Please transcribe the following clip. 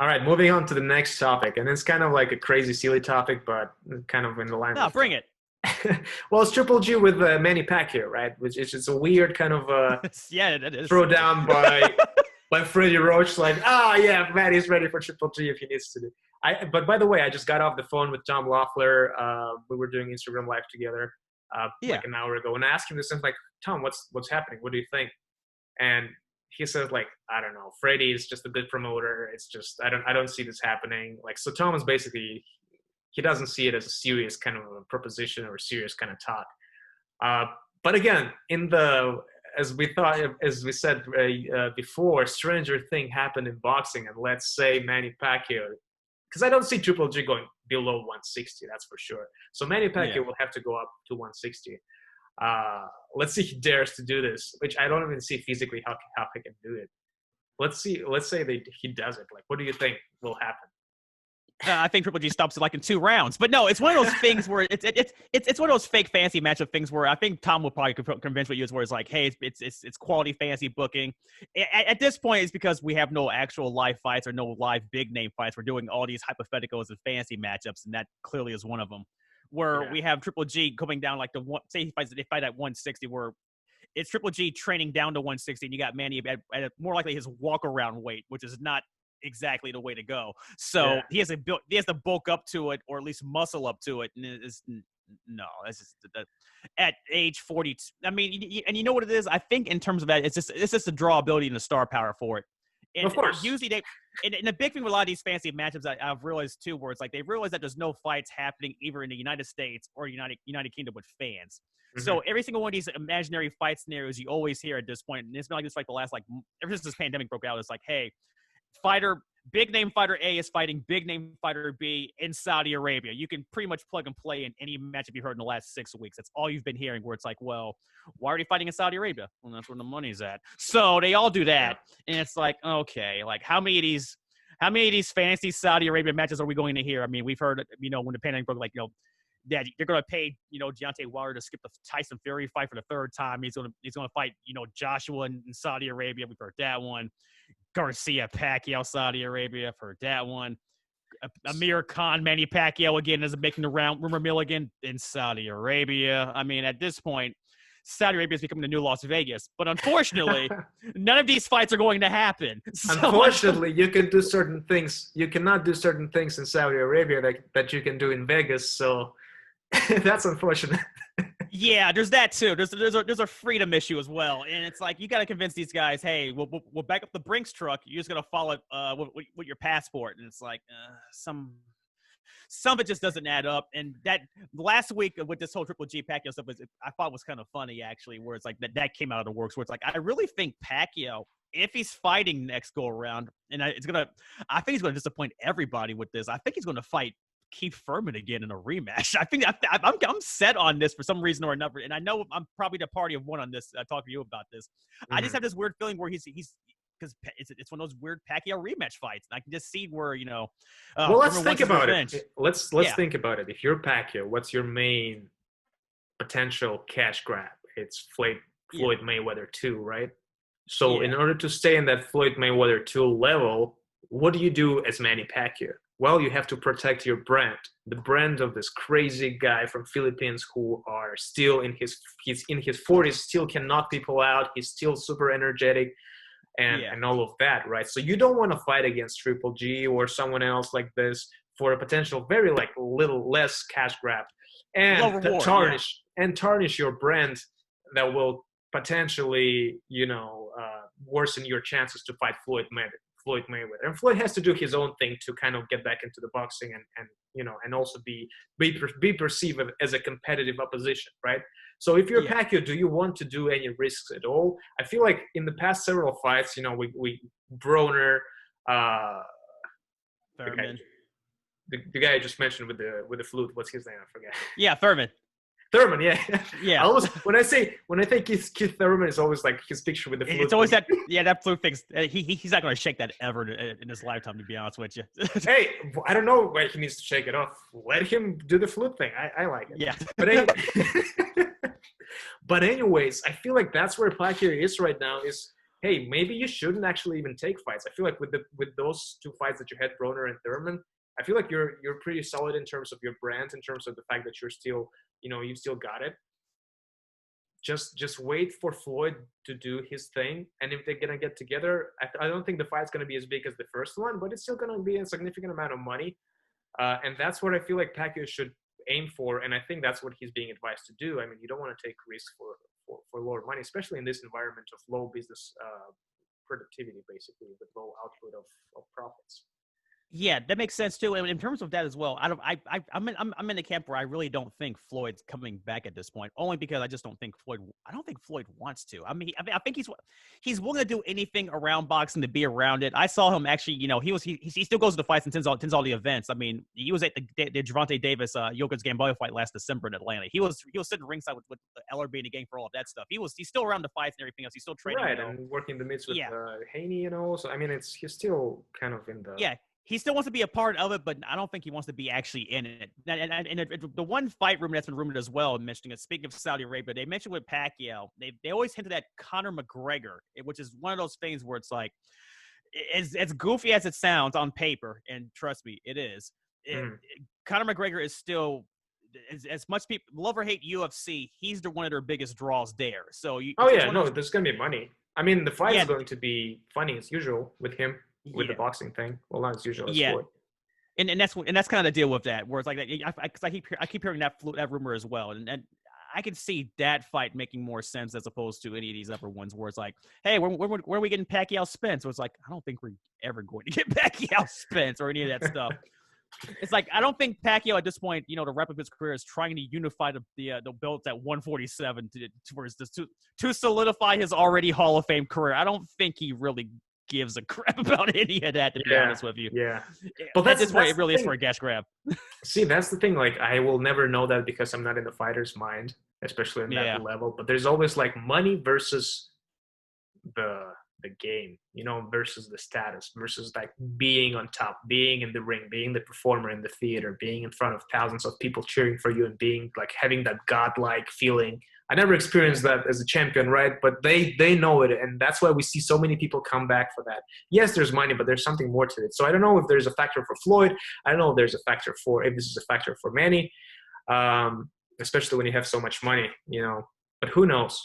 All right, moving on to the next topic, and it's kind of like a crazy, silly topic, but kind of in the line No, with. bring it. Well, it's Triple G with Manny Pacquiao, right? Which is just a weird kind of Yeah, it is. throw down by Freddie Roach, like, yeah, Manny's ready for Triple G if he needs to do. But by the way, I just got off the phone with Tom Loeffler. We were doing Instagram Live together like Yeah. an hour ago, and I asked him this, and like, Tom, what's happening? What do you think? And he says like, I don't know, Freddie is just a good promoter. It's just I don't see this happening. Like, so Tom is basically, he doesn't see it as a serious kind of a proposition or a serious kind of talk. Uh, but again, in the as we said before, stranger thing happened in boxing, and let's say Manny Pacquiao, because I don't see Triple G going below 160, that's for sure. So Manny Yeah. Pacquiao will have to go up to 160. Uh, let's see if he dares to do this, which I don't even see physically how he can do it. Let's see. Let's say he does it. Like, what do you think will happen? I think Triple G stops it like in 2 rounds. But no, it's one of those things where it's one of those fake fantasy matchup things where I think Tom will probably convince what you is where it's like, hey, it's quality fantasy booking. At this point, it's because we have no actual live fights or no live big name fights. We're doing all these hypotheticals and fantasy matchups, and that clearly is one of them. Where Yeah. we have Triple G coming down like say they fight at 160, where it's Triple G training down to 160, and you got Manny at more likely his walk around weight, which is not exactly the way to go. So Yeah. he has to bulk up to it, or at least muscle up to it. And that's just at age 40. I mean, and you know what it is? I think in terms of that, it's just the drawability and the star power for it. And Of course. usually and the big thing with a lot of these fancy matchups I've realized too, where it's like they realize that there's no fights happening either in the United States or United Kingdom with fans. Mm-hmm. So every single one of these imaginary fight scenarios you always hear at this point, and it's been like this like the last ever since this pandemic broke out, it's like, hey, big name fighter A is fighting big name fighter B in Saudi Arabia. You can pretty much plug and play in any matchup you heard in the last 6 weeks. That's all you've been hearing, where it's like, well, why are they fighting in Saudi Arabia? Well, that's where the money's at. So they all do that. Yeah. And it's like, okay, like how many of these fantasy Saudi Arabia matches are we going to hear? I mean, we've heard, when the pandemic broke, like, that they're going to pay, Deontay Wilder to skip the Tyson Fury fight for the third time. He's going to fight, Joshua in Saudi Arabia. We've heard that one. Garcia Pacquiao, Saudi Arabia. I've heard that one. Amir Khan, Manny Pacquiao again is making the round. Rumor mill again in Saudi Arabia. I mean, at this point, Saudi Arabia is becoming the new Las Vegas. But unfortunately, none of these fights are going to happen. Unfortunately, you can do certain things. You cannot do certain things in Saudi Arabia that you can do in Vegas. So that's unfortunate. Yeah, there's that too. There's a freedom issue as well, and it's like you got to convince these guys, hey, we'll back up the Brinks truck. You're just gonna follow it with your passport, and it's like some of it just doesn't add up. And that last week with this whole Triple G Pacquiao stuff I thought was kind of funny actually, where it's like that came out of the works. Where it's like I really think Pacquiao, if he's fighting next go around, and I think he's gonna disappoint everybody with this. I think he's gonna fight Keith Thurman again in a rematch. I think I'm set on this for some reason or another, and I know I'm probably the party of one on this. Talking to you about this, I just have this weird feeling where he's because it's one of those weird Pacquiao rematch fights, and I can just see where well, let's think about it. Let's Yeah. think about it. If you're Pacquiao, what's your main potential cash grab? It's Floyd Mayweather 2, right? So in order to stay in that Floyd Mayweather 2 level, what do you do as Manny Pacquiao? Well, you have to protect your brand, the brand of this crazy guy from Philippines who are still in his 40s, still can knock people out. He's still super energetic and all of that, right? So you don't want to fight against Triple G or someone else like this for a potential very like little less cash grab and tarnish your brand that will potentially, worsen your chances to fight Floyd Mayweather. And Floyd has to do his own thing to kind of get back into the boxing and also be perceived as a competitive opposition, right? So if you're Pacquiao, do you want to do any risks at all? I feel like in the past several fights, we Broner, the guy I just mentioned with the flute, what's his name? I forget. Yeah, Thurman. Thurman, yeah. Yeah. When I think Keith Thurman, is always like his picture with the flute. It's always that flute thing. He's not going to shake that ever in his lifetime, to be honest with you. Hey, I don't know why he needs to shake it off. Let him do the flute thing. I like it. Yeah. But anyways, I feel like that's where Pacquiao is right now. hey, maybe you shouldn't actually even take fights. I feel like with those two fights that you had, Broner and Thurman, I feel like you're pretty solid in terms of your brand, in terms of the fact that you're still, you still got it. Just wait for Floyd to do his thing, and if they're gonna get together, I don't think the fight's gonna be as big as the first one, but it's still gonna be a significant amount of money, and that's what I feel like Pacquiao should aim for, and I think that's what he's being advised to do. I mean, you don't want to take risks for lower money, especially in this environment of low business productivity, basically, with low output of profits. Yeah, that makes sense too. And in terms of that as well, I'm in the camp where I really don't think Floyd's coming back at this point. Only because I just don't think Floyd wants to. I think he's willing to do anything around boxing to be around it. I saw him actually. He still goes to the fights and attends all the events. I mean, he was at the Gervonta Davis Yildiz Gamboa fight last December in Atlanta. He was sitting ringside with Ellerbe and the gang for all of that stuff. He's still around the fights and everything else. He's still training. Right, and working the midst with Haney, So I mean, he's still kind of in the He still wants to be a part of it, but I don't think he wants to be actually in it. And the one fight rumor that's been rumored as well, mentioning it, speaking of Saudi Arabia, they mentioned with Pacquiao, they always hinted at Conor McGregor, which is one of those things where it's like, as goofy as it sounds on paper, and trust me, it is. Conor McGregor is still, as much people love or hate UFC, he's one of their biggest draws there. So there's gonna be money. I mean, the fight is going to be funny as usual with him. With the boxing thing, well, not as usual. And that's kind of the deal with that, where it's like I keep hearing that rumor as well, and I can see that fight making more sense as opposed to any of these other ones where it's like, hey, where are we getting Pacquiao Spence? So it's like, I don't think we're ever going to get Pacquiao Spence or any of that stuff. It's like, I don't think Pacquiao at this point, to wrap up his career, is trying to unify the belts at 147 to solidify his already Hall of Fame career. I don't think he really gives a crap about any of that, to be honest with you. Yeah. But that's why it really is for a cash grab. See, that's the thing. Like, I will never know that because I'm not in the fighter's mind, especially in that level. But there's always like money versus the game, versus the status, versus like being on top, being in the ring, being the performer in the theater, being in front of thousands of people cheering for you, and being like having that godlike feeling. I never experienced that as a champion, right? But they know it, and that's why we see so many people come back for that. Yes, there's money, but there's something more to it. So I don't know if there's a factor for Floyd. I don't know if there's a factor if this is a factor for Manny, especially when you have so much money, But who knows?